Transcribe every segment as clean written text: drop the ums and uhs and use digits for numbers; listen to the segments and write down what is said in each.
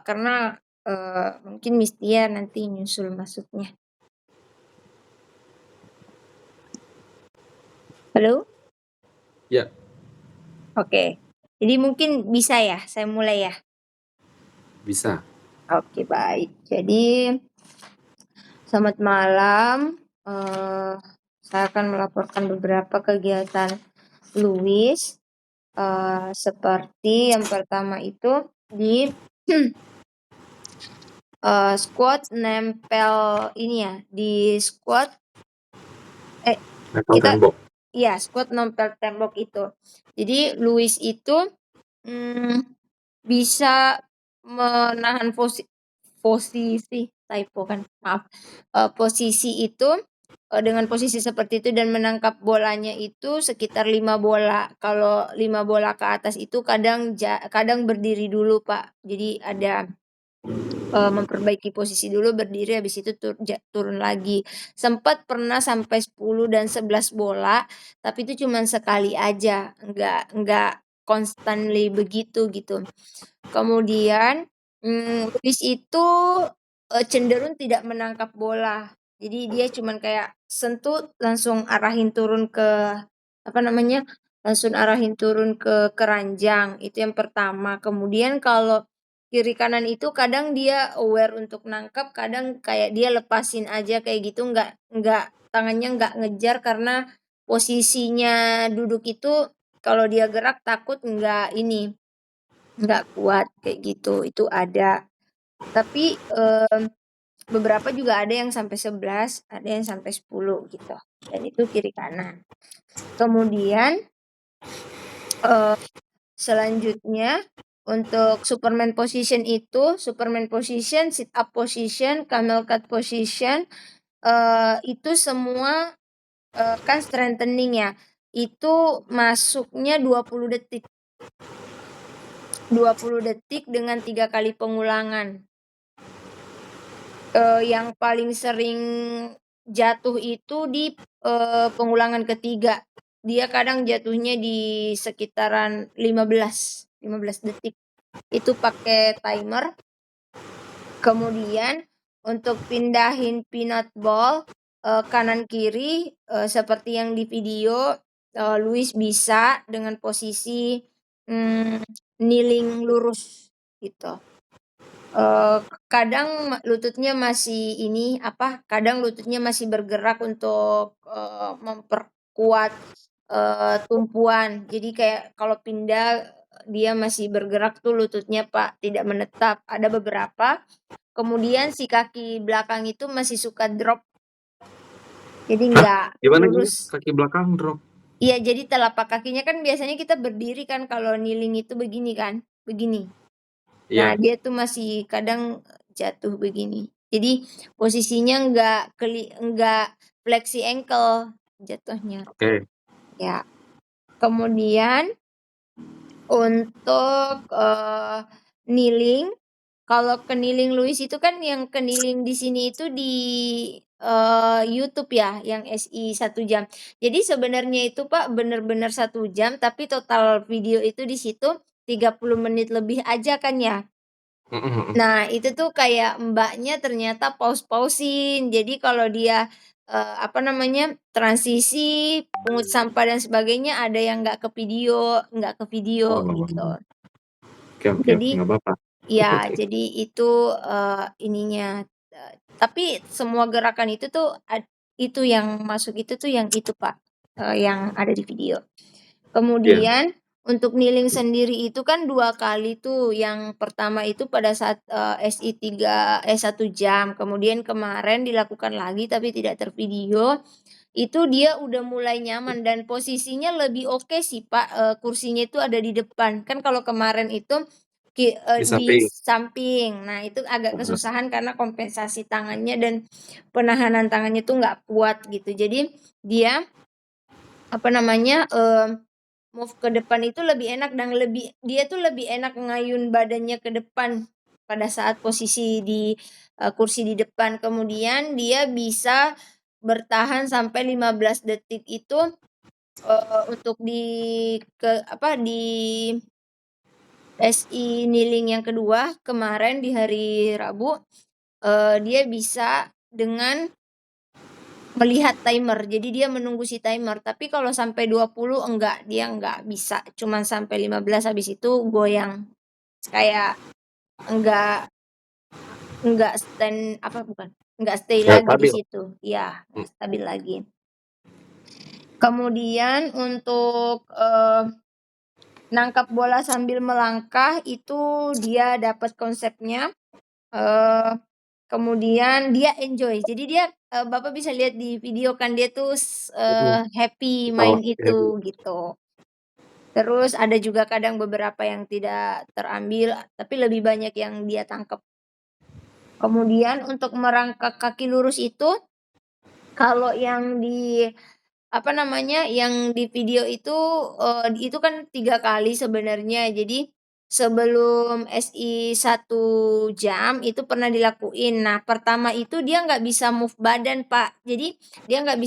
Pak, karena mungkin Mistia nanti nyusul masuknya. Halo? Ya. Oke. Jadi mungkin bisa ya, saya mulai ya? Bisa. Oke, baik. Jadi, selamat malam. Saya akan melaporkan beberapa kegiatan Louis. Seperti yang pertama itu di squat nempel ini ya, di squat Nempel kita tembok. iya, squat nempel tembok itu. Jadi Louis itu bisa menahan posisi typo kan, maaf. Posisi itu dengan posisi seperti itu dan menangkap bolanya itu sekitar 5 bola. Kalau 5 bola ke atas itu kadang berdiri dulu, Pak. Jadi ada memperbaiki posisi dulu, berdiri, habis itu turun lagi. Sempat pernah sampai 10 dan 11 bola, tapi itu cuman sekali aja, enggak constantly begitu gitu. Kemudian Louis itu cenderung tidak menangkap bola. Jadi dia cuman kayak sentuh langsung arahin turun ke langsung arahin turun ke keranjang. Itu yang pertama. Kemudian kalau kiri kanan itu kadang dia aware untuk nangkap, kadang kayak dia lepasin aja kayak gitu, enggak tangannya enggak ngejar karena posisinya duduk itu kalau dia gerak takut enggak kuat kayak gitu, itu ada. Tapi beberapa juga ada yang sampai 11, ada yang sampai 10 gitu. Dan itu kiri kanan. Kemudian selanjutnya untuk Superman position itu, Superman position, sit up position, camel cut position, itu semua kan strengthening ya. Itu masuknya 20 detik. 20 detik dengan 3 kali pengulangan. Yang paling sering jatuh itu di pengulangan ketiga. Dia kadang jatuhnya di sekitaran 15 detik. Itu pakai timer. Kemudian untuk pindahin peanut ball kanan kiri seperti yang di video, Louis bisa dengan posisi kneeling lurus gitu. Kadang lututnya masih kadang lututnya masih bergerak untuk memperkuat tumpuan. Jadi kayak kalau pindah dia masih bergerak tuh lututnya, Pak, tidak menetap. Ada beberapa. Kemudian si kaki belakang itu masih suka drop. Jadi enggak Gimana lurus. kaki belakang drop? Iya, jadi telapak kakinya kan biasanya kita berdiri kan kalau kneeling itu begini kan, begini. Nah, Iya. dia tuh masih kadang jatuh begini. Jadi posisinya enggak fleksi ankle jatuhnya. Oke. Ya. Kemudian untuk kneeling, kalau kneeling Louis itu kan yang kneeling di sini itu di YouTube ya, yang SI 1 jam. Jadi sebenarnya itu, Pak, benar-benar 1 jam, tapi total video itu di situ 30 menit lebih aja kan ya. Nah, itu tuh kayak Mbaknya ternyata pause-pausin. Jadi kalau dia transisi, pungut sampah dan sebagainya ada yang enggak ke video Oh. gitu. Oke, Jadi nggak apa-apa. ya, jadi itu ininya. Tapi semua gerakan itu tuh itu yang masuk itu tuh yang itu, Pak, yang ada di video. Iya. Kemudian untuk kneeling sendiri itu kan 2 kali tuh. Yang pertama itu pada saat SI 1 jam. Kemudian kemarin dilakukan lagi tapi tidak tervideo. Itu dia udah mulai nyaman dan posisinya lebih oke sih, Pak. Kursinya itu ada di depan. Kan kalau kemarin itu Di di samping. samping. Nah, itu agak kesusahan karena kompensasi tangannya dan penahanan tangannya tuh nggak kuat gitu. Jadi dia move ke depan itu lebih enak dan dia tuh lebih enak ngayun badannya ke depan pada saat posisi di kursi di depan. Kemudian dia bisa bertahan sampai 15 detik itu untuk di SI kneeling yang kedua kemarin di hari Rabu, dia bisa dengan melihat timer. Jadi dia menunggu si timer, tapi kalau sampai 20 enggak, dia enggak bisa. Cuman sampai 15 habis itu goyang. Kayak enggak enggak stay Nggak lagi di stabil. situ. Iya, enggak stabil lagi. Kemudian untuk nangkap bola sambil melangkah itu dia dapat konsepnya. Kemudian dia enjoy. Jadi dia Bapak bisa lihat di video kan dia tuh happy Oh, main iya, Bu. itu gitu. Terus ada juga kadang beberapa yang tidak terambil, tapi lebih banyak yang dia tangkap. Kemudian untuk merangkak kaki lurus itu kalau yang di yang di video itu kan 3 kali sebenarnya. Jadi, sebelum SI 1 jam itu pernah dilakuin. Nah, pertama itu dia nggak bisa move badan, Pak. Jadi, dia nggak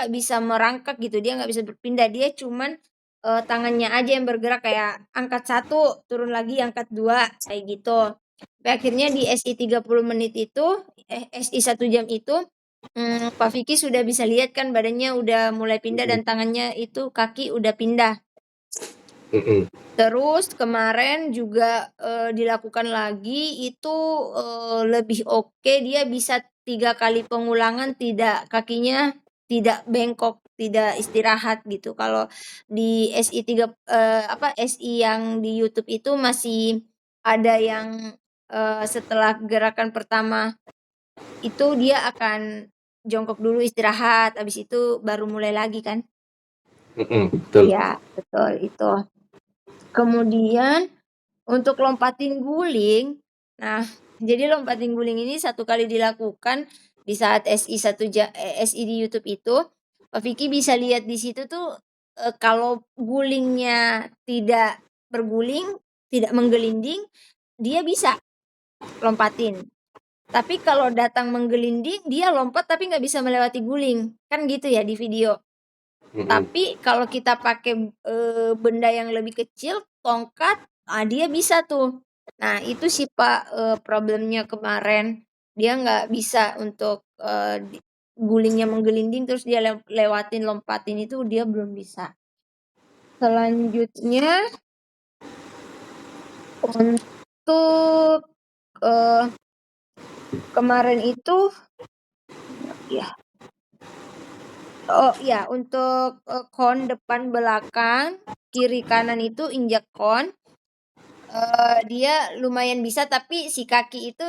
bisa merangkak gitu, dia nggak bisa berpindah. Dia cuman, tangannya aja yang bergerak kayak angkat 1, turun lagi, angkat 2, kayak gitu. Sampai akhirnya di SI 30 menit itu SI 1 jam itu Pak Vicky sudah bisa lihat kan badannya udah mulai pindah dan tangannya itu kaki udah pindah. Terus kemarin juga, dilakukan lagi itu, lebih oke dia bisa 3 kali pengulangan kakinya tidak bengkok, tidak istirahat gitu. Kalau di SI yang di YouTube itu masih ada yang, setelah gerakan pertama itu dia akan jongkok dulu istirahat, habis itu baru mulai lagi kan? Betul. Ya, betul itu. Kemudian untuk lompatin guling, nah jadi lompatin guling ini 1 kali dilakukan di saat SI di YouTube itu, Pak Vicky bisa lihat di situ tuh, kalau gulingnya tidak berguling, tidak menggelinding, dia bisa lompatin. Tapi kalau datang menggelinding, dia lompat tapi nggak bisa melewati guling, kan gitu ya di video. Tapi kalau kita pakai, benda yang lebih kecil, tongkat, dia bisa tuh. Nah itu sih Pak, problemnya kemarin. Dia nggak bisa untuk, gulingnya menggelinding terus dia lewatin, lompatin itu dia belum bisa. Selanjutnya untuk, kemarin itu ya untuk, kon depan belakang, kiri kanan itu injak kon, dia lumayan bisa tapi si kaki itu,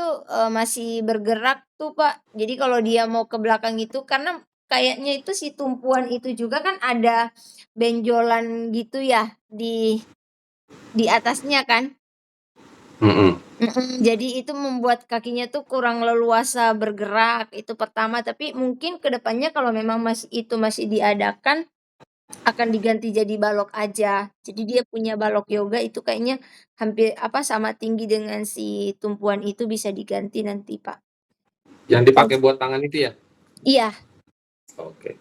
masih bergerak tuh, Pak. Jadi kalau dia mau ke belakang itu karena kayaknya itu si tumpuan itu juga kan ada benjolan gitu ya di atasnya kan. Jadi itu membuat kakinya tuh kurang leluasa bergerak, itu pertama. Tapi mungkin ke depannya kalau memang masih diadakan, akan diganti jadi balok aja. Jadi dia punya balok yoga itu kayaknya sama tinggi dengan si tumpuan itu bisa diganti nanti, Pak. Yang dipakai buat tangan itu ya? Iya. Oke.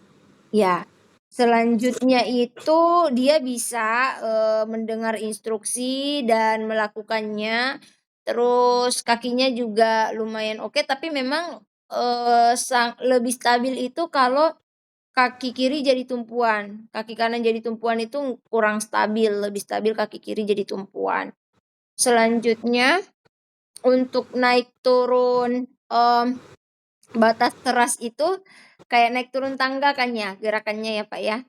Ya. Selanjutnya itu dia bisa, mendengar instruksi dan melakukannya, terus kakinya juga lumayan oke, tapi memang, lebih stabil itu kalau kaki kiri jadi tumpuan, kaki kanan jadi tumpuan itu kurang stabil, lebih stabil kaki kiri jadi tumpuan. Selanjutnya, untuk naik turun, batas teras itu kayak naik turun tangga kan ya gerakannya ya, Pak, ya?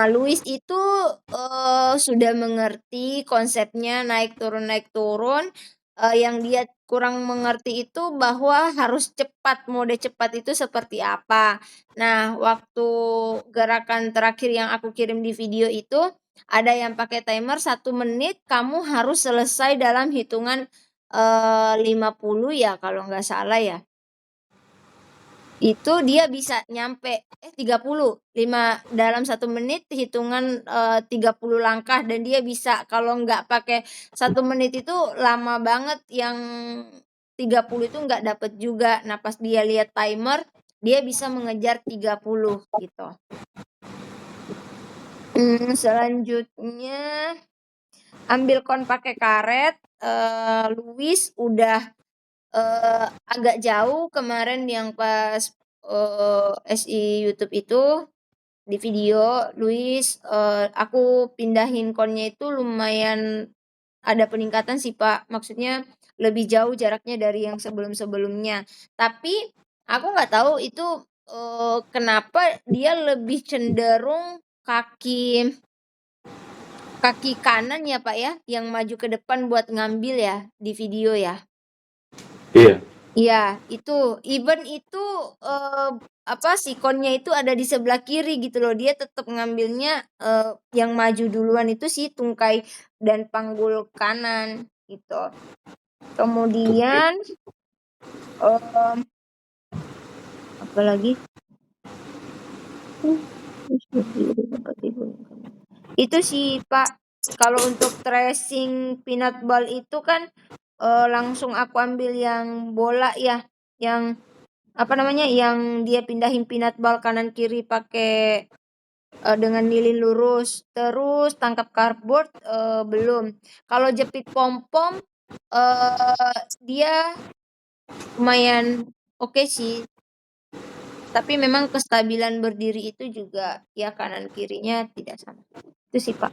Louis itu, sudah mengerti konsepnya naik turun, yang dia kurang mengerti itu bahwa harus cepat, mode cepat itu seperti apa. Nah, waktu gerakan terakhir yang aku kirim di video itu, ada yang pakai timer 1 menit, kamu harus selesai dalam hitungan, 50 ya kalau nggak salah ya. Itu dia bisa nyampe 30, dalam 1 menit hitungan, 30 langkah dan dia bisa kalau nggak pakai 1 menit itu lama banget yang 30 itu nggak dapet juga. Nah pas dia lihat timer, dia bisa mengejar 30 gitu. Selanjutnya ambil kon pakai karet, Luis udah agak jauh kemarin yang pas SI YouTube itu di video Luis, aku pindahin konnya itu lumayan ada peningkatan sih Pak, maksudnya lebih jauh jaraknya dari yang sebelum-sebelumnya. Tapi aku nggak tahu itu kenapa dia lebih cenderung kaki kanan ya Pak ya, yang maju ke depan buat ngambil ya di video ya? Iya. Iya, itu. Even itu, sikonnya itu ada di sebelah kiri gitu loh. Dia tetap ngambilnya, yang maju duluan itu si tungkai dan panggul kanan, gitu. Oke. Kemudian, apalagi? Itu sih, Pak. Kalau untuk tracing peanut ball itu kan, langsung aku ambil yang bola ya, yang yang dia pindahin peanut ball kanan kiri pakai dengan lilin lurus. Terus tangkap cardboard, belum. Kalau jepit pom-pom, dia lumayan oke sih. Tapi memang kestabilan berdiri itu juga ya kanan kirinya tidak sama. Itu sih, Pak.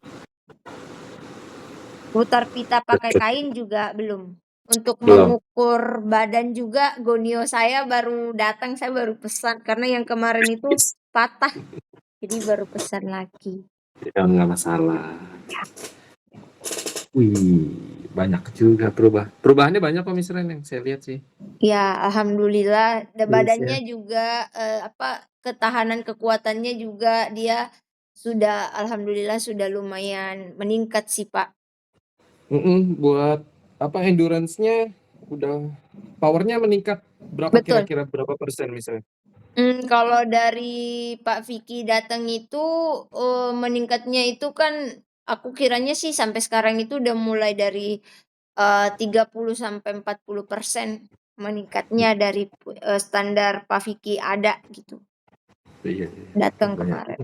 Putar pita pakai kain juga belum. Untuk Belum. mengukur badan juga Gonio saya baru datang, saya baru pesan karena yang kemarin itu patah. Jadi baru pesan lagi. Ya nggak masalah. Wih, banyak juga perubahannya banyak kok Miss Ren yang saya lihat sih. Ya, alhamdulillah Yes, badannya ya. juga ketahanan kekuatannya juga dia sudah alhamdulillah sudah lumayan meningkat sih, Pak. Buat endurance-nya udah powernya meningkat berapa Betul. kira-kira berapa persen misalnya? Kalau dari Pak Vicky datang itu, meningkatnya itu kan aku kiranya sih sampai sekarang itu udah mulai dari, 30-40% meningkatnya dari standar Pak Vicky ada gitu, Iya, datang banyak. kemarin.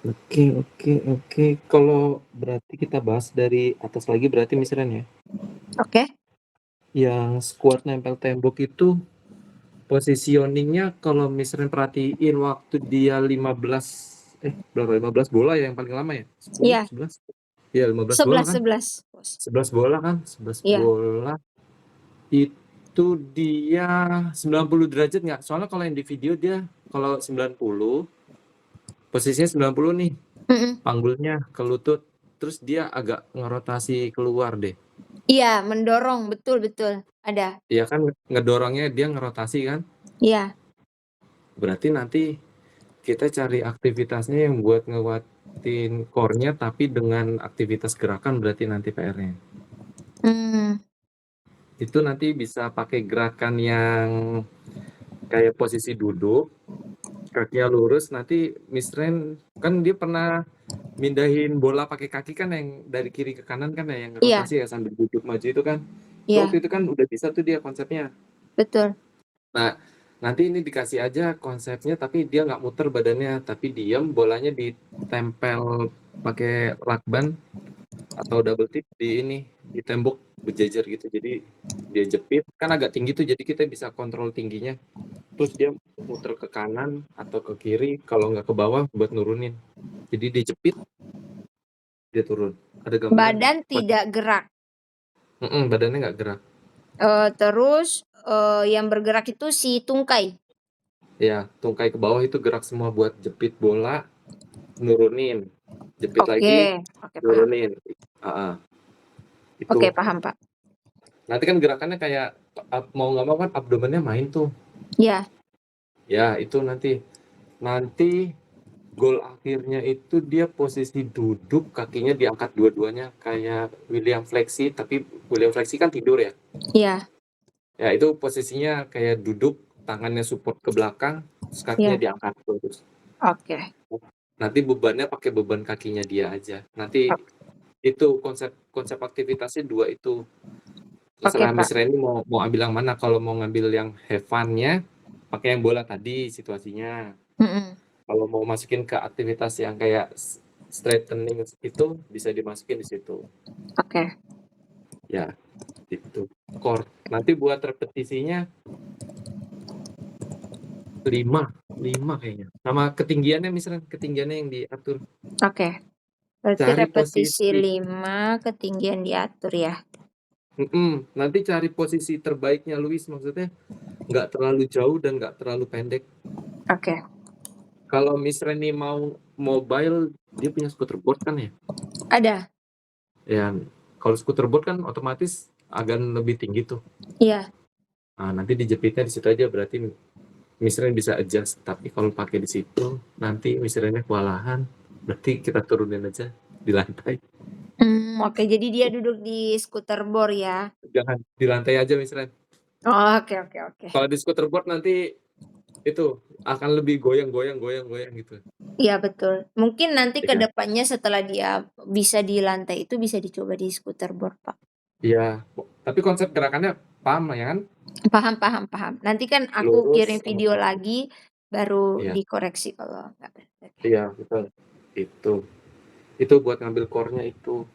Oke. Kalau berarti kita bahas dari atas lagi berarti misalnya ya. Oke. Yang squat nempel tembok itu positioningnya kalau misalnya perhatiin waktu dia 15 bola ya yang paling lama ya? 10, Iya, 11? Iya 15 bola 11 kan? 11, Bos. 11 bola kan? 11 Iya. bola itu dia 90 derajat nggak? Soalnya kalau yang di video dia kalau 90 posisinya 90 nih Mhm. panggulnya ke lutut terus dia agak ngerotasi keluar deh. Iya, mendorong, betul betul, ada. Iya kan ngedorongnya dia ngerotasi kan? Iya. Berarti nanti kita cari aktivitasnya yang buat nguatin core-nya tapi dengan aktivitas gerakan berarti nanti PR-nya. Mmm. Itu nanti bisa pakai gerakan yang kayak posisi duduk, kakinya lurus, nanti Miss Ren kan dia pernah mindahin bola pakai kaki kan yang dari kiri ke kanan kan ya, yang Iya rotasi ya sambil duduk maju itu kan. Itu iya, waktu itu kan udah bisa tuh dia konsepnya. betul. Nah, nanti ini dikasih aja konsepnya tapi dia nggak muter badannya, tapi diem bolanya ditempel pakai lakban atau double tip di ini, di tembok berjejer gitu. Jadi dia jepit, kan agak tinggi tuh jadi kita bisa kontrol tingginya. Terus dia muter ke kanan atau ke kiri, kalau nggak ke bawah buat nurunin. Jadi dia jepit, dia turun. Ada gambaran nggak? Badan tidak gerak. Badannya nggak gerak. Terus, yang bergerak itu si tungkai? Ya, tungkai ke bawah itu gerak semua buat jepit bola, nurunin. Jepit lagi, Oke. Oke, paham. nurunin. Heeh, Oke, itu. paham, Pak. Nanti kan gerakannya kayak mau nggak mau kan abdomennya main tuh. Iya. Ya, itu nanti. Nanti goal akhirnya itu dia posisi duduk, kakinya diangkat dua-duanya kayak William Flexi, tapi William Flexi kan tidur ya. Iya Ya, itu posisinya kayak duduk, tangannya support ke belakang, terus kakinya iya. diangkat terus. Oke. Nanti bebannya pakai beban kakinya dia aja. Nanti itu konsep aktivitasnya dua itu. Oke, Terserah Pak. Miss Reni mau ambil yang mana. Kalau mau ngambil yang have fun-nya, pakai yang bola tadi situasinya. Mhm. Kalau mau masukin ke aktivitas yang kayak straightening itu bisa dimasukin di situ. Oke. Ya, itu. Core. Nanti buat repetisinya 5 kayaknya. Sama ketinggiannya misalnya, ketinggiannya yang diatur. Oke. Berarti Cari repetisi posisi 5, ketinggian diatur ya. Nanti cari posisi terbaiknya Luis, maksudnya nggak terlalu jauh dan nggak terlalu pendek. Oke. Kalau Miss Reni mau mobile, dia punya scooter board kan ya? Ada. Ya, kalau scooter board kan otomatis agak lebih tinggi tuh. Iya. Nah, nanti dijepitnya di situ aja, berarti Miss Reni bisa adjust. Tapi kalau pakai di situ, nanti Miss Reni kewalahan, berarti kita turunin aja di lantai. Oke. Jadi dia duduk di scooter board ya. Jangan di lantai aja Miss Ren. Oh, oke. Kalau di scooter board nanti itu akan lebih goyang gitu. Iya betul. Mungkin nanti ke Ya. depannya setelah dia bisa di lantai itu bisa dicoba di scooter board, Pak. Iya, tapi konsep gerakannya paham ya kan? Paham. Nanti kan aku Lurus kirim sama video kaki. lagi, baru Iya, dikoreksi kalau nggak benar. iya betul. Itu. Itu buat ngambil core-nya itu.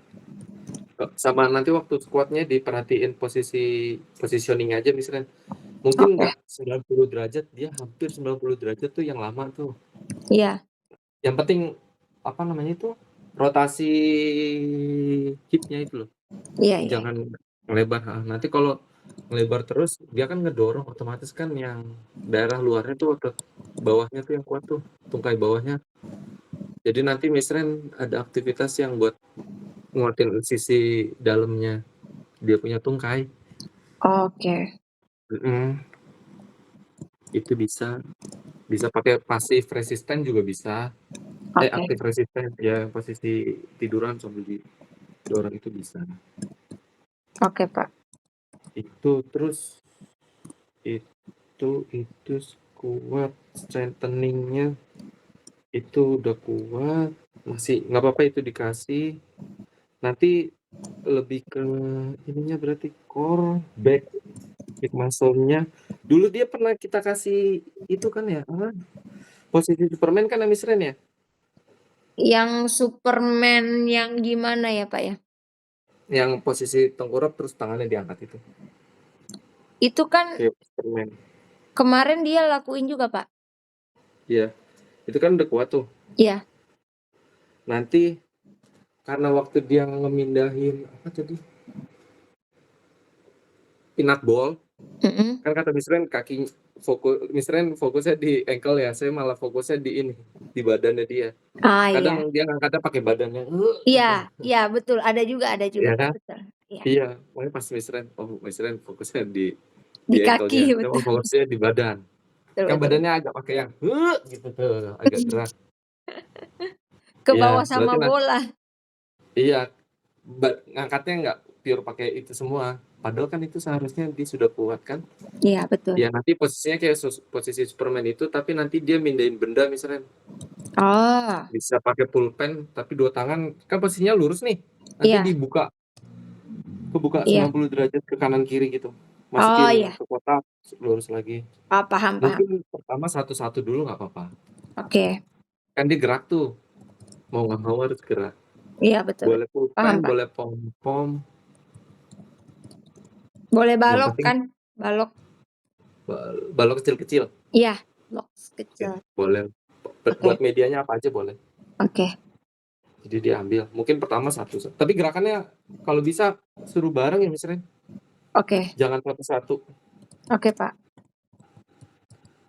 Sama nanti waktu squat-nya diperhatiin positioning aja misalnya. Mungkin Oke. nggak 90 derajat, dia hampir 90 derajat tuh yang lama tuh. Iya. Yang penting apa namanya itu? Rotasi hipnya itu loh. Iya. Jangan ngelebar. Nanti kalau ngelebar terus dia kan ngedorong, otomatis kan yang daerah luarnya tuh otot bawahnya tuh yang kuat tuh, tungkai bawahnya. Jadi nanti misalnya ada aktivitas yang buat nguatin sisi dalamnya dia punya tungkai. Oke. Itu bisa pakai pasif resisten juga bisa. Oke. Aktif resisten ya, posisi tiduran sambil didorong itu bisa. Oke, Pak. Itu terus itu squat strengtheningnya itu udah kuat, masih nggak apa-apa itu dikasih. Nanti lebih ke ininya berarti core, back muscle-nya. Dulu dia pernah kita kasih itu kan ya, posisi Superman kan Miss Ren ya? Yang Superman yang gimana ya, Pak ya? Yang posisi tengkurap terus tangannya diangkat itu. Itu kan Kayak Superman. kemarin dia lakuin juga, Pak. Iya. Itu kan udah kuat tuh. Iya. Nanti karena waktu dia ngemindahin apa tadi? Peanut ball. Kan kata Miss Ren kaki Miss Ren fokusnya di ankle ya, saya malah fokusnya di ini, di badannya dia. Iya. Kadang dia ngangkatnya pakai badannya, gitu. Iya, betul. Ada juga, Iya Pak, kan? betul. Iya. Iya, makanya pas Miss Ren fokusnya di Di kaki, ankle-nya, saya betul. fokusnya di badan. Kan Betul. badannya agak pakai yang gitu tuh, agak gerak. Ke Iya, bawah berarti sama bola. iya, ngangkatnya nggak pure pakai itu semua. Padahal kan itu seharusnya dia sudah kuat kan? Iya, betul. Ya nanti posisinya kayak posisi Superman itu, tapi nanti dia mindahin benda misalnya. Oh, Bisa pakai pulpen, tapi dua tangan kan posisinya lurus nih. Nanti iya. kebuka Iya. 90 derajat ke kanan kiri gitu. Oh, Masukin iya. ke kotak, lurus lagi. Oh, paham. Mungkin pertama satu-satu dulu nggak apa-apa. Oke. Kan dia gerak tuh, mau nggak mau harus gerak. Iya, betul. Boleh Paham, pulpen, Pak. boleh pom-pom. Boleh Yang balok penting kan? Balok. balok kecil-kecil. Iya, box Ya, kecil. boleh. Buat Oke. medianya apa aja boleh. Oke. Jadi dia ambil. Mungkin pertama satu. Tapi gerakannya kalau bisa suruh bareng ya misalnya. Oke. Jangan satu-satu. Oke, Pak.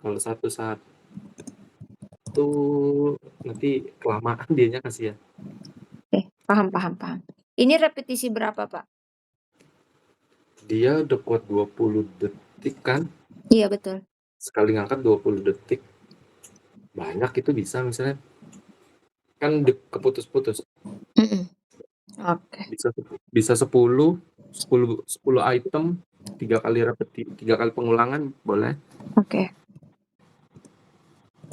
Kalau satu-satu nanti kelamaan dianya kasihan. Oke, paham. Ini repetisi berapa, Pak? Dia udah kuat 20 detik kan? Iya, betul. Sekali ngangkat 20 detik. Banyak itu bisa misalnya. Kan keputus-putus. Oke. Bisa 10 item, 3 kali pengulangan boleh. Oke.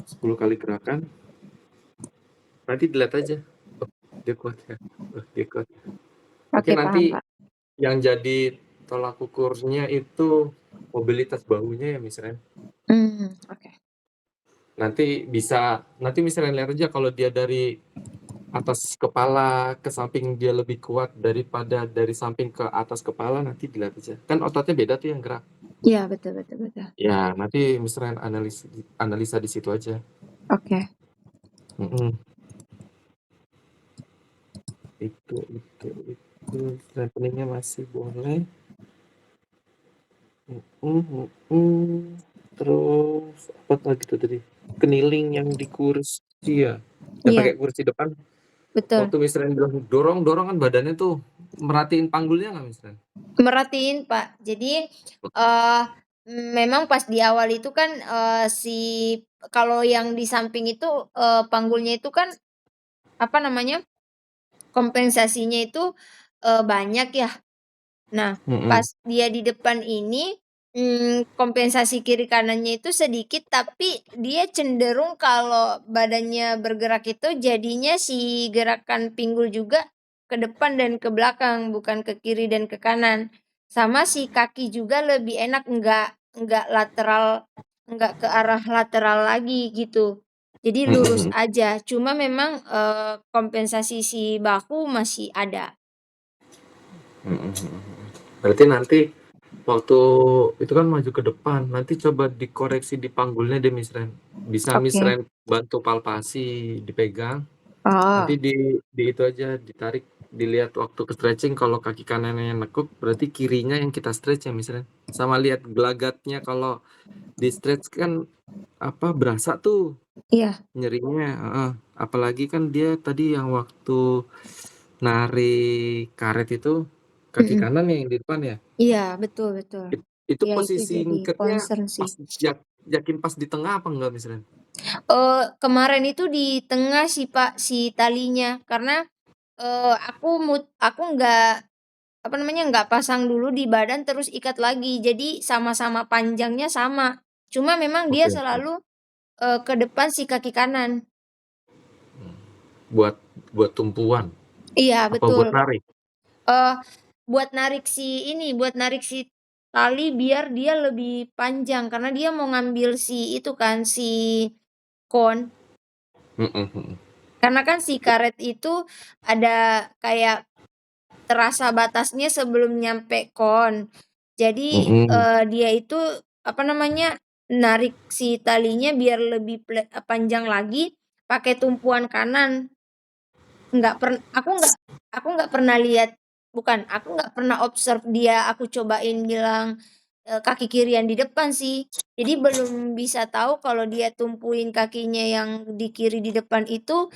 10 kali gerakan. Nanti dilihat aja. Dia kuat ya. Dia kuat. Mungkin Oke, paham, nanti Pak. yang jadi tolak ukurnya itu mobilitas bahunya ya misalnya. Oke. Nanti misalnya lihat aja kalau dia dari atas kepala ke samping dia lebih kuat daripada dari samping ke atas kepala, nanti dilihat aja. Kan ototnya beda tuh yang gerak. Iya, betul betul betul. Ya, nanti misalnya analisa di situ aja. Oke. Mhm. Itu strengthening-nya masih boleh. Mhm mhm. Terus apa lagi tuh tadi? Kneeling yang di kursi ya? Yang Iya, pakai kursi depan, betul. waktu misalnya bilang dorong dorong kan badannya tuh merhatiin panggulnya nggak misalnya? Merhatiin, Pak. Jadi, memang pas di awal itu kan, kalau yang di samping itu, panggulnya itu kan, apa namanya, kompensasinya itu, banyak ya. Nah, pas Mhm dia di depan ini, kompensasi kiri kanannya itu sedikit, tapi dia cenderung kalau badannya bergerak itu jadinya si gerakan pinggul juga ke depan dan ke belakang, bukan ke kiri dan ke kanan. Sama si kaki juga lebih enak, enggak lateral, enggak ke arah lateral lagi gitu. Jadi mhm lurus mhm. aja, cuma memang, kompensasi si bahu masih ada. Mhm mhm. Berarti nanti waktu itu kan maju ke depan, nanti coba dikoreksi di panggulnya deh Misren. Bisa Oke. Misren bantu palpasi, dipegang, nanti Oh, di itu aja ditarik, dilihat waktu ke stretching kalau kaki kanannya yang nekuk berarti kirinya yang kita stretch ya Misren. Sama lihat gelagatnya kalau di stretch kan apa berasa tuh iya. nyerinya, heeh. Apalagi kan dia tadi yang waktu narik karet itu kaki Mhm. kanan ya yang di depan ya? Iya, betul betul. Itu Iya, itu posisi jadi ngikatnya concern sih. pas yakin pas di tengah apa enggak misalnya? Kemarin itu di tengah sih, Pak, si talinya, karena, aku nggak, apa namanya, nggak pasang dulu di badan terus ikat lagi, jadi sama-sama panjangnya sama. Cuma memang dia Oke oke. selalu, ke depan si kaki kanan. Buat buat tumpuan Iya, apa betul. buat narik? Eee, buat narik si tali biar dia lebih panjang, karena dia mau ngambil si itu kan, si kon. Mhm mhm. Karena kan si karet itu ada kayak terasa batasnya sebelum nyampe kon. Jadi, Mhm. dia itu, apa namanya, narik si talinya biar lebih panjang lagi pakai tumpuan kanan. Nggak pern aku nggak pernah lihat, bukan, aku nggak pernah observe dia aku cobain bilang, kaki kiri yang di depan sih. Jadi belum bisa tahu kalau dia tumpuin kakinya yang di kiri di depan itu,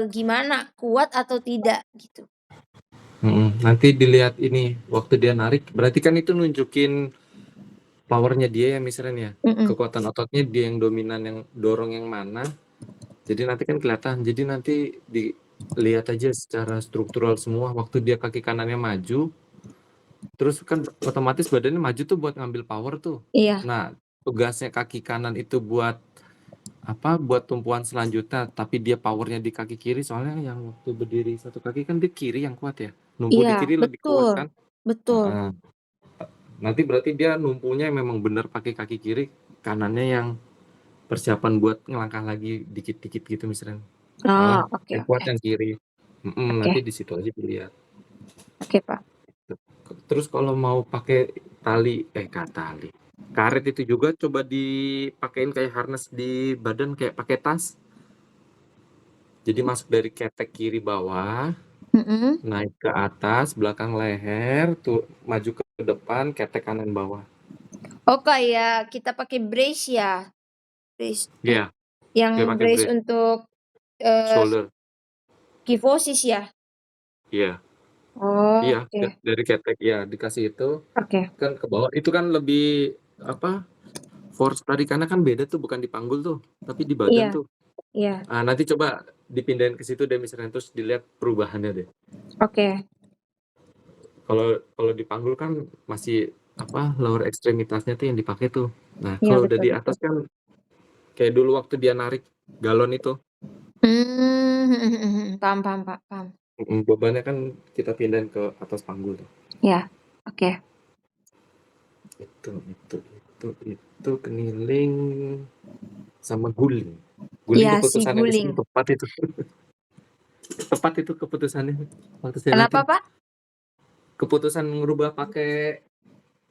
gimana, kuat atau tidak, gitu. Mhm. Nanti dilihat ini waktu dia narik berarti kan itu nunjukin power-nya dia ya misalnya ya. Mhm, Kekuatan ototnya dia yang dominan yang dorong yang mana. Jadi nanti kan kelihatan. Jadi nanti dilihat aja secara struktural semua waktu dia kaki kanannya maju. Terus kan otomatis badannya maju tuh buat ngambil power tuh. iya Nah, tugasnya kaki kanan itu buat apa? Buat tumpuan selanjutnya, tapi dia powernya di kaki kiri soalnya yang waktu berdiri satu kaki kan dia kiri yang kuat ya. Numpu di iya, kiri lebih kuat betul kan? betul. Heeh. Nanti berarti dia numpunya memang benar pakai kaki kiri, kanannya yang persiapan buat ngelangkah lagi dikit-dikit gitu misalnya. Oh, Malah oke yang kuat oke. yang kiri. Oke Nanti di situ aja dilihat. oke, Pak. Terus kalau mau pakai tali, karet itu juga coba dipakein kayak harness di badan kayak pakai tas. Jadi masuk dari ketek kiri bawah, Mhm. naik ke atas, belakang leher, tuh maju ke depan, ketek kanan bawah. Oh, kayak kita pakai brace ya? Brace, Iya, kayak yang pakai brace brace, untuk, eee, shoulder. kifosis ya? Iya, iya, Oke dari ketek ya dikasih itu oke. kan ke bawah. Itu kan lebih apa? Force tarikannya kan beda tuh, bukan di panggul tuh, tapi di badan Iya tuh. iya, Ah, nanti coba dipindahin ke situ deh misalnya terus dilihat perubahannya deh. oke. Kalau kalau dipanggul kan masih apa lower ekstremitasnya tuh yang dipakai tuh. Nah, Iya, kalau udah betul di betul. atas kan kayak dulu waktu dia narik galon itu, Mhm mhm mhm, paham paham, Pak, paham. bebannya kan kita pindahin ke atas panggul tuh. Iya, oke. Itu keniling sama guling. Guling Iya, si keputusan yang guling. Misrin tepat itu. tepat itu keputusannya waktu saya Kenapa, liatin. Pak? Keputusan ngerubah pakai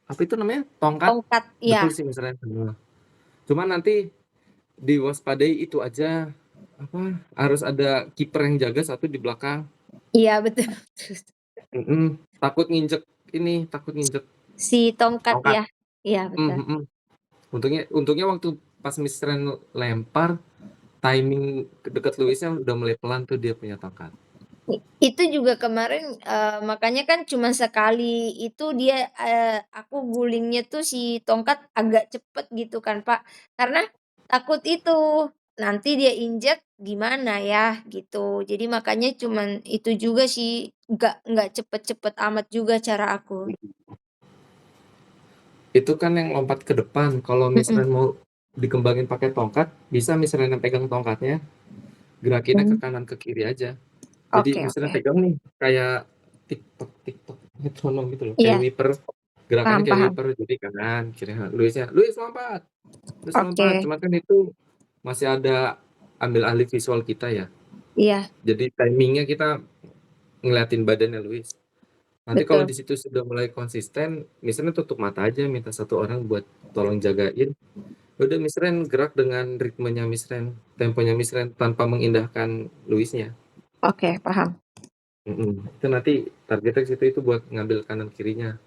apa itu namanya? Tongkat. Tongkat, iya. Betul sih misalnya. Cuma nanti diwaspadai itu aja apa harus ada kiper yang jaga satu di belakang. Iya, betul. Takut nginjek ini, takut nginjek Si tongkat tongkat. ya? Iya, betul. Mhm. Untungnya waktu pas Miss Ren lempar, timing deket Luisnya udah mulai pelan tuh dia punya tongkat. Itu juga kemarin, makanya kan cuma sekali itu dia, aku gulingnya tuh si tongkat agak cepet gitu kan, Pak. Karena takut itu, nanti dia injek gimana ya, gitu. Jadi makanya cuman itu juga sih, nggak cepet-cepet amat juga cara aku. Itu kan yang lompat ke depan. Kalau Miss Mhm. Ren mau dikembangin pakai tongkat, bisa Miss Ren yang pegang tongkatnya, gerakinnya ke Mmm, kanan ke kiri aja. Jadi oke oke. misalnya pegang nih kayak TikTok TikTok metronom gitu loh, kayak Iya, wiper, gerakannya paham kayak paham. wiper, jadi kanan, kiri, Luis lompat, Oke, cuma kan itu masih ada ambil alih visual kita ya. iya, Jadi timing-nya kita ngeliatin badannya Luis. Nanti kalau betul. di situ sudah mulai konsisten, misalnya tutup mata aja, minta satu orang buat tolong jagain. Udah Miss Ren gerak dengan ritmenya Miss Ren, temponya Miss Ren tanpa mengindahkan Luisnya. Oke, paham. Itu nanti targetnya ke situ itu buat ngambil kanan kirinya.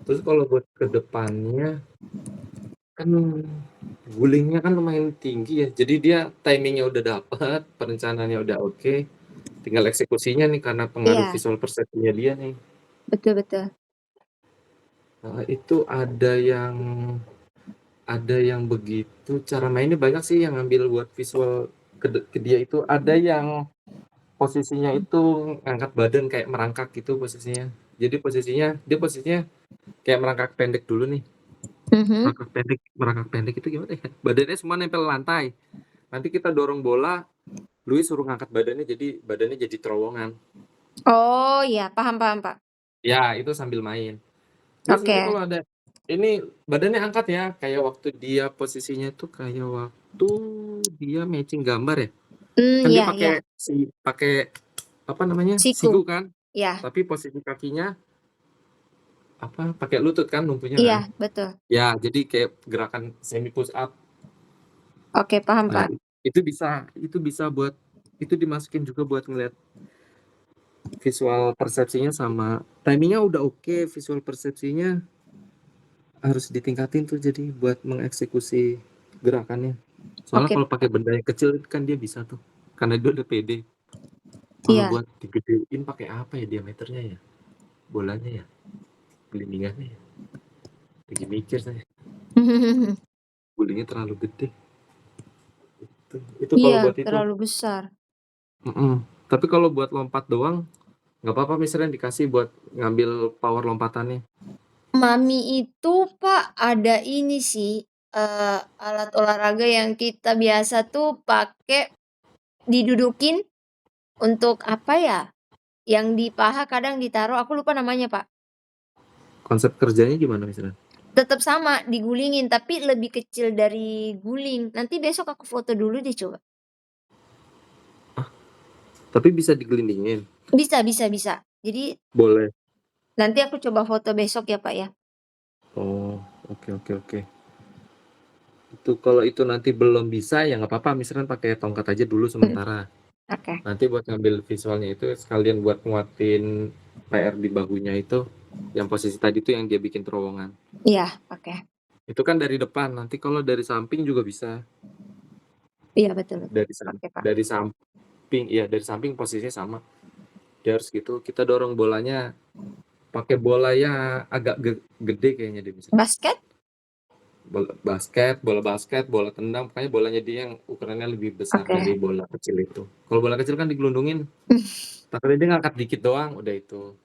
Terus kalau buat ke depannya kan gulingnya kan lumayan tinggi ya. Jadi dia timingnya udah dapat, perencanaannya udah oke, tinggal eksekusinya nih karena pengaruh Iya, visual persepsinya dia nih. betul betul. Itu ada yang begitu, cara mainnya banyak sih yang ngambil buat visual ke dia itu. Ada yang posisinya itu ngangkat badan kayak merangkak gitu posisinya. Jadi dia posisinya kayak merangkak pendek dulu nih. Mhm. Merangkak pendek itu gimana ya? Badannya semua nempel lantai. Nanti kita dorong bola, Luis suruh ngangkat badannya jadi terowongan. Oh, iya, paham paham, Pak. Ya, itu sambil main. Luis nanti Oke. kalau ada ini badannya angkat ya, kayak waktu dia posisinya tuh kayak waktu dia matching gambar ya. Kan dia Iya pakai iya, pakai apa namanya? siku. Siku kan? Iya Tapi posisi kakinya apa? Pakai lutut kan numpunya kan? iya, betul. Ya, jadi kayak gerakan semi push up. Oke, paham, Nah, Pak. itu bisa buat itu dimasukin juga buat ngeliat visual persepsinya sama timingnya udah oke, visual persepsinya harus ditingkatin tuh jadi buat mengeksekusi gerakannya. Soalnya Oke, kalau pakai Pak. benda yang kecil kan dia bisa tuh, karena dia udah pede. Kalau Iya. buat digedein pakai apa ya diameternya ya? Bolanya ya? Gelindingannya ya? Lagi mikir saya. Gulingnya terlalu gede. Itu kalau Iya, buat itu. terlalu besar. Tapi kalau buat lompat doang, nggak apa-apa misalnya dikasih buat ngambil power lompatannya. Mami itu, Pak, ada ini sih, alat olahraga yang kita biasa tuh pakai didudukin untuk apa ya, yang di paha kadang ditaruh, aku lupa namanya, Pak. Konsep kerjanya gimana misalnya? Tetep sama, digulingin, tapi lebih kecil dari guling. Nanti besok aku foto dulu deh coba. Tapi bisa digelindingin. Bisa bisa bisa. Jadi Boleh. nanti aku coba foto besok ya, Pak, ya. Oh, oke oke oke. Itu kalau itu nanti belum bisa ya nggak apa-apa, misalkan pakai tongkat aja dulu Mhm, sementara. oke. Nanti buat ngambil visualnya itu sekalian buat nguatin PR di bahunya itu, yang posisi tadi tuh yang dia bikin terowongan. Iya, oke. Itu kan dari depan, nanti kalau dari samping juga bisa. Iya, betul betul. Dari sam Oke, Pak. dari samping iya, dari samping posisinya sama. Dia harus gitu, kita dorong bolanya pakai bola ya agak gede kayaknya deh misalnya. Basket? Bola basket, bola tendang, pokoknya bolanya dia yang ukurannya lebih besar Oke. dari bola kecil itu. Kalau bola kecil kan digelundungin, takutnya dia ngangkat dikit doang, udah itu.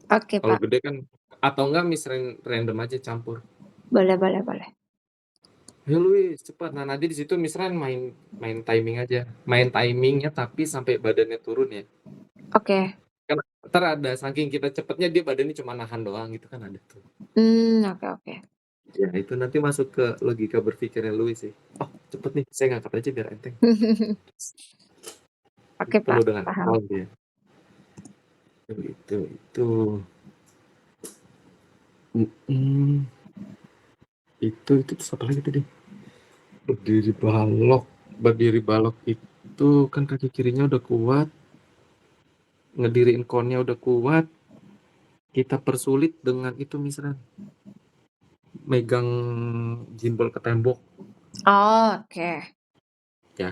Oke, Kalau Pak. gede kan atau enggak random aja campur. Boleh boleh boleh. "Ayo Luis, cepat." Nah, nanti di situ main main timing aja. Main timingnya tapi sampai badannya turun ya. Oke. Kan entar ada saking kita cepetnya dia badannya cuma nahan doang gitu kan ada tuh. Oke oke. Ya itu nanti masuk ke logika berpikirnya Luis sih. "Oh, cepet nih, saya ngangkat aja biar enteng." Oke, Kalau Pak, udah ngangkat paham. doang dia. Itu. Mhm. Itu terus apa lagi tadi? Berdiri balok itu kan kaki kirinya udah kuat, ngediriin konnya udah kuat, kita persulit dengan itu misalnya megang gimbal ke tembok Oh, oke. ya.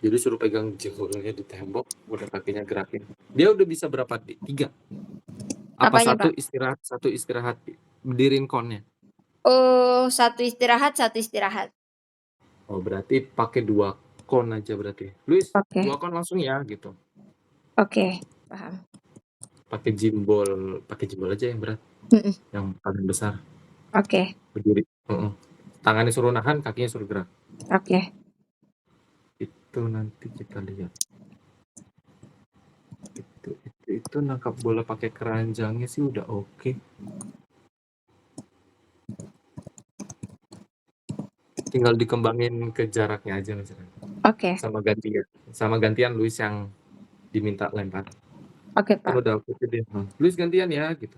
Jadi suruh pegang jempolnya di tembok, udah kakinya gerakin. Dia udah bisa berapa? Tiga. Apa Apanya, Pak? satu istirahat, berdiriin konnya. Oh, 1 istirahat, 1 istirahat. Oh, berarti pakai 2 kon aja berarti. Luis, Oke. 2 kon langsung ya gitu. Oke, paham. Pakai jimbol aja yang berat, Mhm. yang paling besar. Oke. Berdiri. Tangannya suruh nahan, kakinya suruh gerak. Oke. Itu nanti kita lihat. Itu nangkap bola pakai keranjangnya sih udah oke. Tinggal dikembangin ke jaraknya aja misalnya. Oke. Sama gantian Luis yang diminta lempar. Oke, Kan Pak. udah oke deh. Luis gantian ya gitu.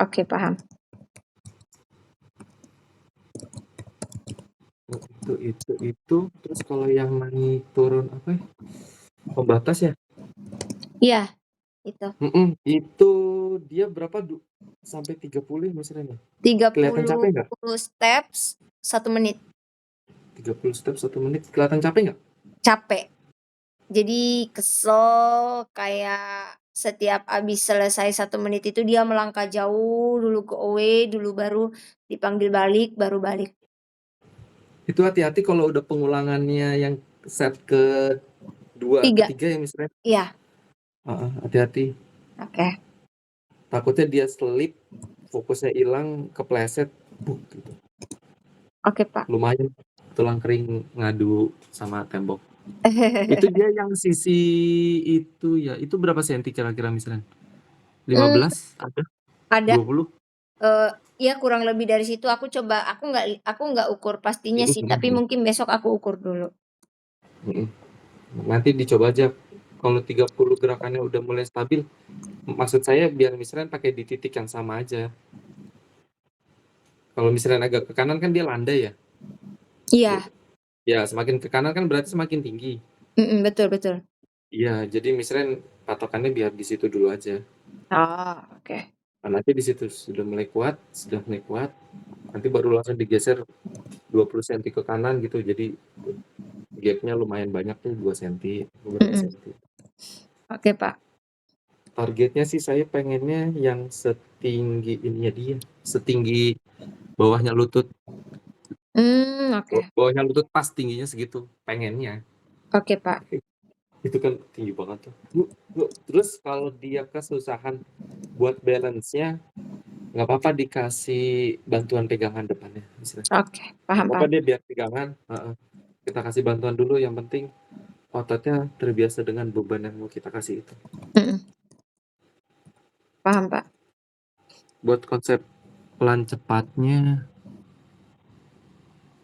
Oke, paham. Itu terus kalau yang naik turun apa ya? Pembatas ya? Iya, itu. Itu dia berapa sampai 30 ya misalnya? Kelihatan capek nggak? 30 steps 1 menit. 30 step 1 menit. Kelihatan capek nggak? Capek. Jadi kesel kayak setiap habis selesai 1 menit itu dia melangkah jauh dulu ke away, dulu baru dipanggil balik, baru balik. Itu hati-hati kalau udah pengulangannya yang set ke-2, 3. ke-3 ya misalnya. Iya. Hati-hati. Oke. Takutnya dia slip, fokusnya hilang, kepleset, gitu. Oke, Pak. Lumayan tulang kering ngadu sama tembok. Itu dia yang sisi itu ya, itu berapa senti kira-kira misalnya? Mmm, 15 ada? ada, 20? ya kurang lebih dari situ aku nggak ukur pastinya sih, tapi mungkin besok aku ukur dulu. Mhm. Nanti dicoba aja. Kalau 30 gerakannya udah mulai stabil, maksud saya biar misalnya pakai di titik yang sama aja. Kalau misalnya agak ke kanan kan dia landai ya. Iya. Ya, semakin ke kanan kan berarti semakin tinggi. Betul betul. Iya, jadi misalnya patokannya biar di situ dulu aja. Oh, oke. Nah, nanti di situ sudah mulai kuat, nanti baru langsung digeser 20 senti ke kanan gitu. Jadi gapnya lumayan banyak tuh 2 senti, beberapa Mhm. senti. Oke, Pak. Targetnya sih saya pengennya yang setinggi ininya dia, setinggi bawahnya lutut. Oke. Bawahnya lutut pas tingginya segitu, pengennya. Oke, Pak. Itu kan tinggi banget tuh. Terus kalau dia kesusahan buat balance-nya, nggak apa-apa dikasih bantuan pegangan depannya misalnya. Oke, Nggak paham apa-apa paham. dia biar pegangan, kita kasih bantuan dulu, yang penting ototnya terbiasa dengan beban yang mau kita kasih itu. Mhm. Paham, Pak. Buat konsep pelan cepatnya,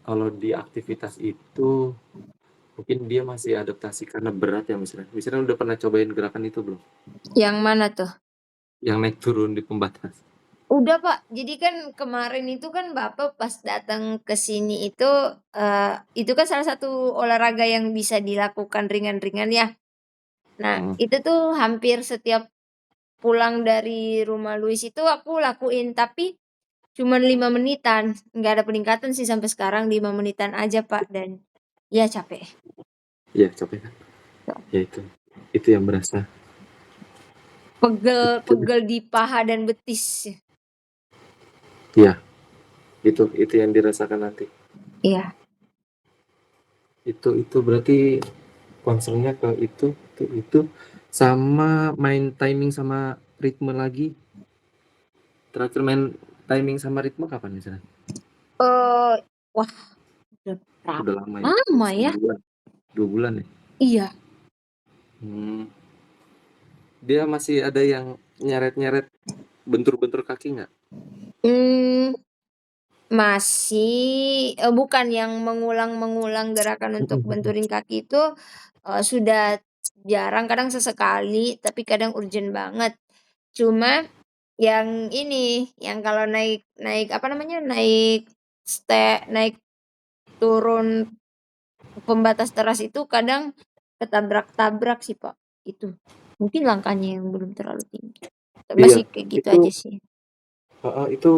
kalau di aktivitas itu mungkin dia masih adaptasi karena berat ya misalnya. Misalnya udah pernah cobain gerakan itu belum? Yang mana tuh? Yang naik turun di pembatas. Udah, Pak. Jadi kan kemarin itu kan Bapak pas datang ke sini itu kan salah satu olahraga yang bisa dilakukan ringan-ringan ya. Nah, Mhm. itu tuh hampir setiap pulang dari rumah Luis itu aku lakuin, tapi cuman 5 menitan, nggak ada peningkatan sih sampai sekarang 5 menitan aja, Pak, dan ya capek. Iya capek kan? Ya itu yang berasa. Itu Pegel-pegel di paha dan betis. ya, itu yang dirasakan nanti. Iya. Itu berarti concernnya ke itu sama main timing sama ritme lagi. Terakhir main timing sama ritme kapan misalnya? Eee, wah, udah berapa Udah lama ya? lama ya? Sebulan, 2 bulan ya? Iya. Hmm. Dia masih ada yang nyeret-nyeret, bentur-bentur kaki nggak? Mmm, masih, bukan yang mengulang-mengulang gerakan untuk benturin kaki itu, sudah jarang, kadang sesekali, tapi kadang urgent banget. Cuma yang ini, yang kalau naik naik apa namanya, naik turun pembatas teras itu kadang ketabrak-tabrak sih, Pak, itu. Mungkin langkahnya yang belum terlalu tinggi. Iya, Masih kayak gitu itu aja sih. itu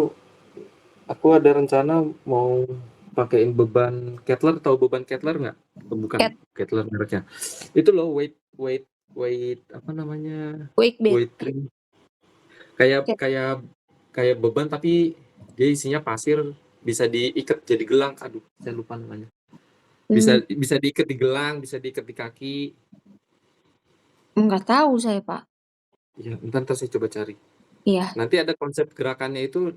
aku ada rencana mau pakein beban Kettler, tahu beban Kettler nggak? Bukan, Cat Kettler mereknya. Itu loh weight weight weight apa namanya? Wake bed, Weight ring. Kayak cat kayak kayak beban tapi dia isinya pasir, bisa diikat jadi gelang. Aduh, saya lupa namanya. mmm, Bisa bisa diikat di gelang, bisa diikat di kaki. enggak tahu saya, Pak. Ya, entar saya coba cari. Iya, Nanti ada konsep gerakannya itu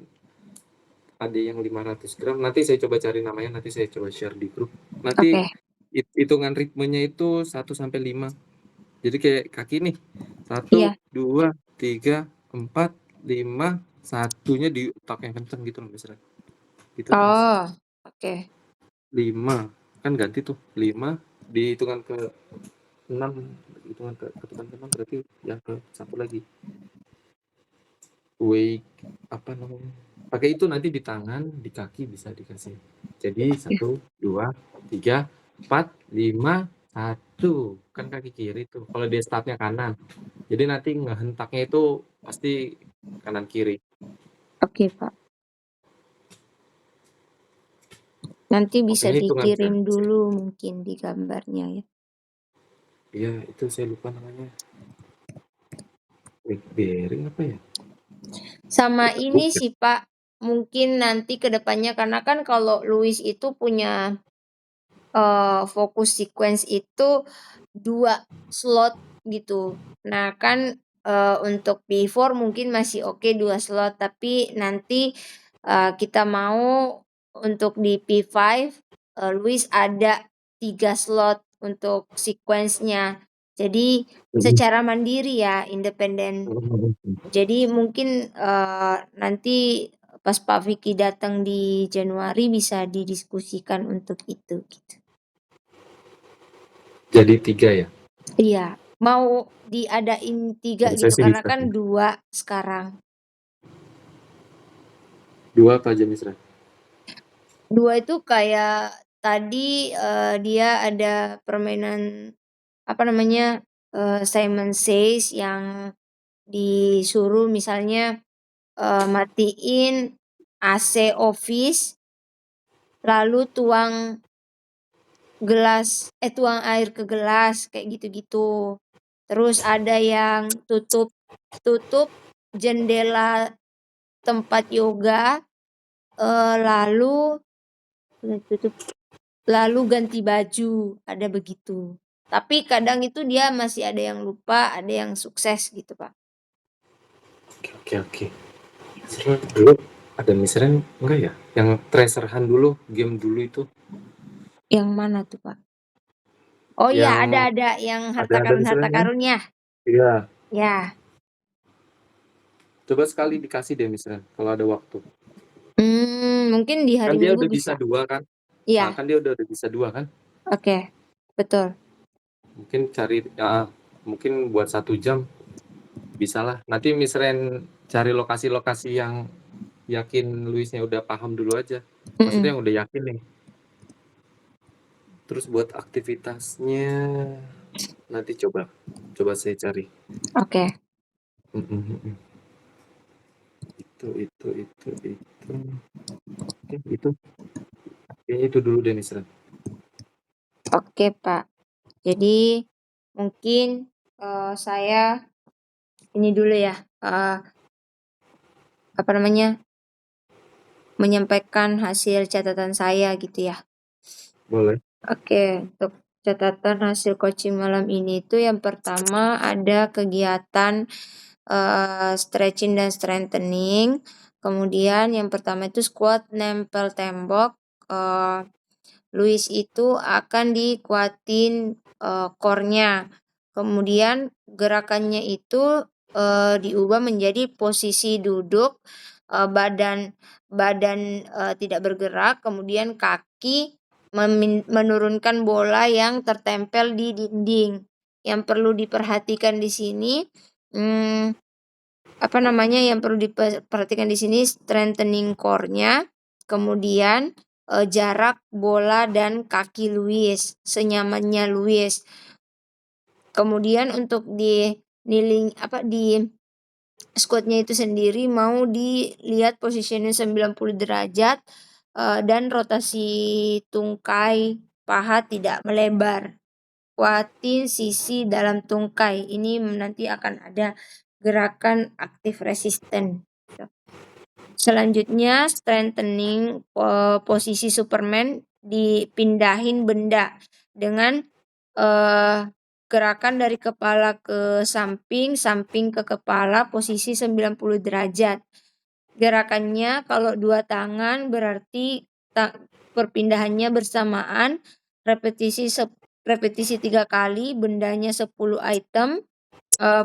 ada yang 500 gram. Nanti saya coba cari namanya, nanti saya coba share di grup. Nanti oke. hitungan ritmenya itu 1 sampai 5. Jadi kayak kaki nih. Satu, Iya. 2, 3, 4, 5, satunya di otak yang kenceng gitu loh misalnya. Gitu tuh Mas. Oh, oke. 5. Kan ganti tuh. 5 dihitungan ke 6, hitungan ke 6 berarti yang ke satu lagi. Wake apa namanya? Pakai itu nanti di tangan, di kaki bisa dikasih. Jadi Iya. 1, 2, 3, 4, 5, 1 kan kaki kiri tuh. Kalau dia startnya kanan, jadi nanti ngehentaknya itu pasti kanan kiri. Oke, Pak. Nanti bisa Pokoknya hitungan dikirim kaki. dulu mungkin di gambarnya ya. Iya, itu saya lupa namanya. Weight bearing apa ya? Sama Kita ini bukan. sih, Pak, mungkin nanti ke depannya karena kan kalau Louis itu punya, fokus sequence itu 2 slot gitu. Nah kan, untuk P4 mungkin masih oke 2 slot, tapi nanti, kita mau untuk di P5, Louis ada 3 slot untuk sequence-nya. Jadi Mhm, secara mandiri ya, independen. mhm, mhm. Jadi mungkin, nanti pas Pak Vicky datang di Januari bisa didiskusikan untuk itu, gitu. Jadi 3 ya? Iya, mau diadain 3 Kalau saya gitu sih karena bisa kan sih. 2 sekarang. 2 apa aja misalnya? 2 itu kayak tadi, dia ada permainan, apa namanya, Simon Says yang disuruh misalnya, matiin AC office, lalu tuang air ke gelas, kayak gitu-gitu. Terus ada yang tutup tutup jendela tempat yoga, lalu tutup lalu ganti baju, ada begitu. Tapi kadang itu dia masih ada yang lupa, ada yang sukses gitu, Pak. Oke, oke, oke. Seru dulu ada misalnya enggak ya? Yang Treasure Hunt dulu, game dulu itu. Yang mana tuh, Pak? Oh iya, Yang ada yang ada harta misalnya kan? karunnya. Iya. Ya. Coba sekali dikasih deh misalnya kalau ada waktu. Mungkin di Kan hari dia Minggu udah bisa bisa. dua kan? Nah, Iya, kan dia udah bisa dua kan? oke, betul. Mungkin cari ya, mungkin buat 1 jam bisa lah. Nanti misalnya cari lokasi-lokasi yang yakin Luisnya udah paham dulu aja. Maksudnya Mhm, yang udah yakin nih. Terus buat aktivitasnya nanti coba coba saya cari. oke. Mhm, mhm. Itu. Oke, itu kayaknya itu dulu deh Misra. Oke, Pak. Jadi mungkin, saya ini dulu ya, apa namanya, menyampaikan hasil catatan saya gitu ya. Boleh. Oke, untuk catatan hasil coaching malam ini itu yang pertama ada kegiatan, stretching dan strengthening, kemudian yang pertama itu squat nempel tembok, eee Louis itu akan dikuatin, core-nya. Kemudian gerakannya itu, diubah menjadi posisi duduk, badan badan, tidak bergerak, kemudian kaki menurunkan bola yang tertempel di dinding. yang perlu diperhatikan di sini, yang perlu diperhatikan di sini strengthening core-nya, kemudian, jarak bola dan kaki Luis, senyamannya Luis. Kemudian untuk di squatnya itu sendiri mau dilihat posisinya 90 derajat, dan rotasi tungkai paha tidak melebar. Kuatin sisi dalam tungkai, ini nanti akan ada gerakan aktif resisten. Selanjutnya strengthening posisi Superman, dipindahin benda dengan gerakan dari kepala ke samping, samping ke kepala, posisi 90 derajat. Gerakannya kalau 2 tangan berarti perpindahannya bersamaan, repetisi 3 kali, bendanya 10 item.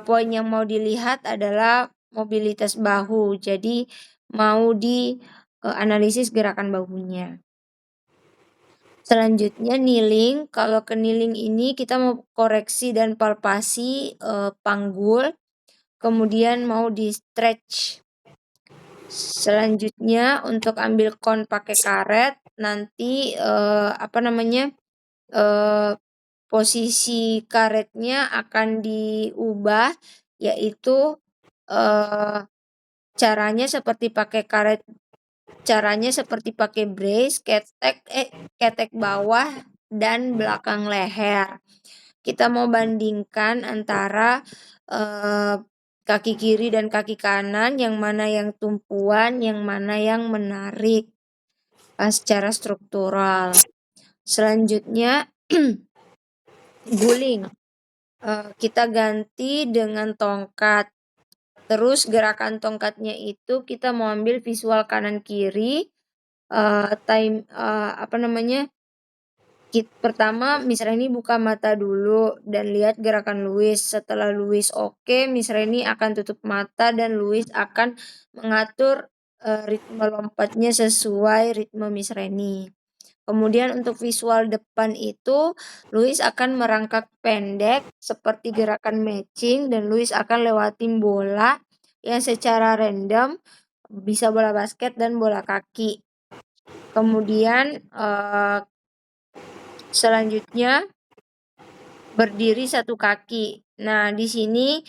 Poin yang mau dilihat adalah mobilitas bahu. Jadi mau analisis gerakan bahunya. Selanjutnya kneeling. Kalau ke kneeling ini kita mau koreksi dan palpasi panggul, kemudian mau di-stretch. Selanjutnya untuk ambil kon pakai karet, nanti posisi karetnya akan diubah, yaitu caranya seperti pakai brace, ketek bawah dan belakang leher. Kita mau bandingkan antara kaki kiri dan kaki kanan, yang mana yang tumpuan, yang mana yang menarik secara struktural. Selanjutnya guling. Kita ganti dengan tongkat. Terus gerakan tongkatnya itu kita mau ambil visual kanan kiri. Pertama Miss Reni buka mata dulu dan lihat gerakan Louis. Setelah Louis oke, Miss Reni akan tutup mata dan Louis akan mengatur ritme lompatnya sesuai ritme Miss Reni. Kemudian untuk visual depan itu Louis akan merangkak pendek seperti gerakan matching, dan Louis akan lewatin bola yang secara random, bisa bola basket dan bola kaki. Kemudian selanjutnya berdiri satu kaki. Nah, di sini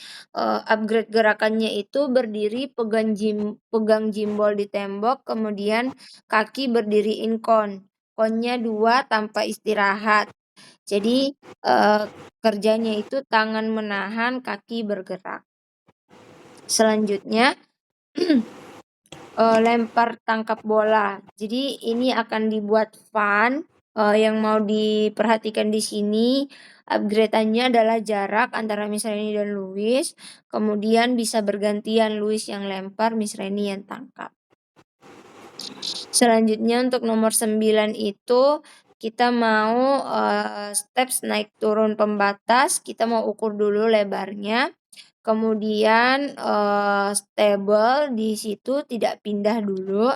upgrade gerakannya itu berdiri pegang jimbol di tembok, kemudian kaki berdiriin kon. Konnya 2 tanpa istirahat. Jadi kerjanya itu tangan menahan, kaki bergerak. Selanjutnya lempar tangkap bola. Jadi ini akan dibuat fun. Yang mau diperhatikan di sini upgrade-annya adalah jarak antara Miss Reni dan Louis. Kemudian bisa bergantian Louis yang lempar, Miss Reni yang tangkap. Selanjutnya untuk nomor 9 itu kita mau steps naik turun pembatas. Kita mau ukur dulu lebarnya. Kemudian stable di situ, tidak pindah dulu.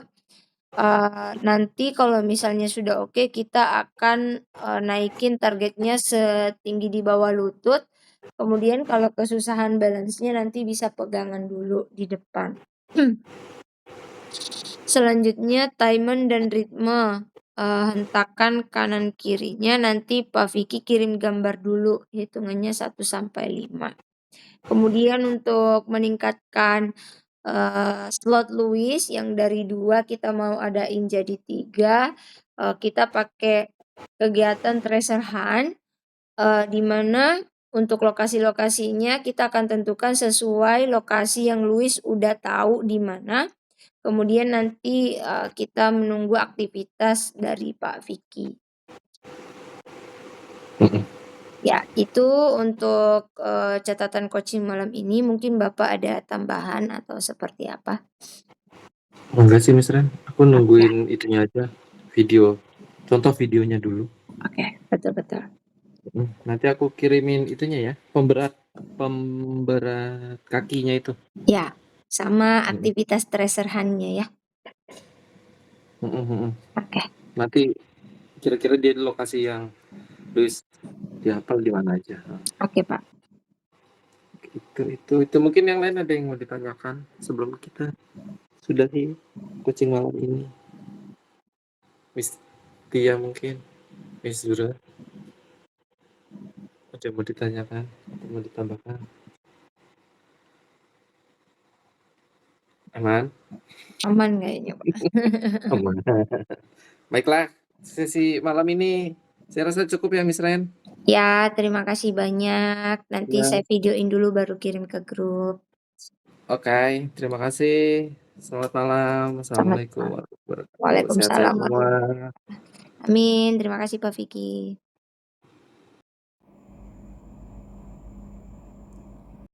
Nanti kalau misalnya sudah oke, kita akan naikin targetnya setinggi di bawah lutut. Kemudian kalau kesusahan balance-nya nanti bisa pegangan dulu di depan. Selanjutnya timing dan ritme. Hentakan kanan kirinya nanti Pak Vicky kirim gambar dulu, hitungannya 1 sampai 5. Kemudian untuk meningkatkan slot Louis yang dari 2 kita mau adain jadi 3. Kita pakai kegiatan treasure hunt, di mana untuk lokasi-lokasinya kita akan tentukan sesuai lokasi yang Louis udah tahu di mana. Kemudian nanti kita menunggu aktivitas dari Pak Vicky. Ya, itu untuk catatan coaching malam ini. Mungkin Bapak ada tambahan atau seperti apa? Enggak sih Miss Ren, aku nungguin itunya aja, contoh videonya dulu. Oke, betul-betul. Nanti aku kirimin itunya ya, pemberat kakinya itu. Ya, sama aktivitas treasure hunt-nya ya. Oke. Nanti kira-kira dia di lokasi yang Terus dihafal di mana aja. Oke, Pak. Itu mungkin yang lain ada yang mau ditanyakan sebelum kita sudahi coaching malam ini? Miss Tia mungkin, Miss Zura, ada yang mau ditanyakan atau mau ditambahkan? Aman? Aman kayaknya, Pak. Aman. Baiklah, sesi malam ini saya rasa cukup ya, Miss Ren. Ya, terima kasih banyak. Nanti Ya. saya videoin dulu baru kirim ke grup. Oke, terima kasih. Selamat malam. Selamat Assalamualaikum malam. warahmatullahi wabarakatuh. Sehat-sehat Waalaikumsalam semua. warahmatullahi wabarakatuh. Amin. Terima kasih, Pak Vicky.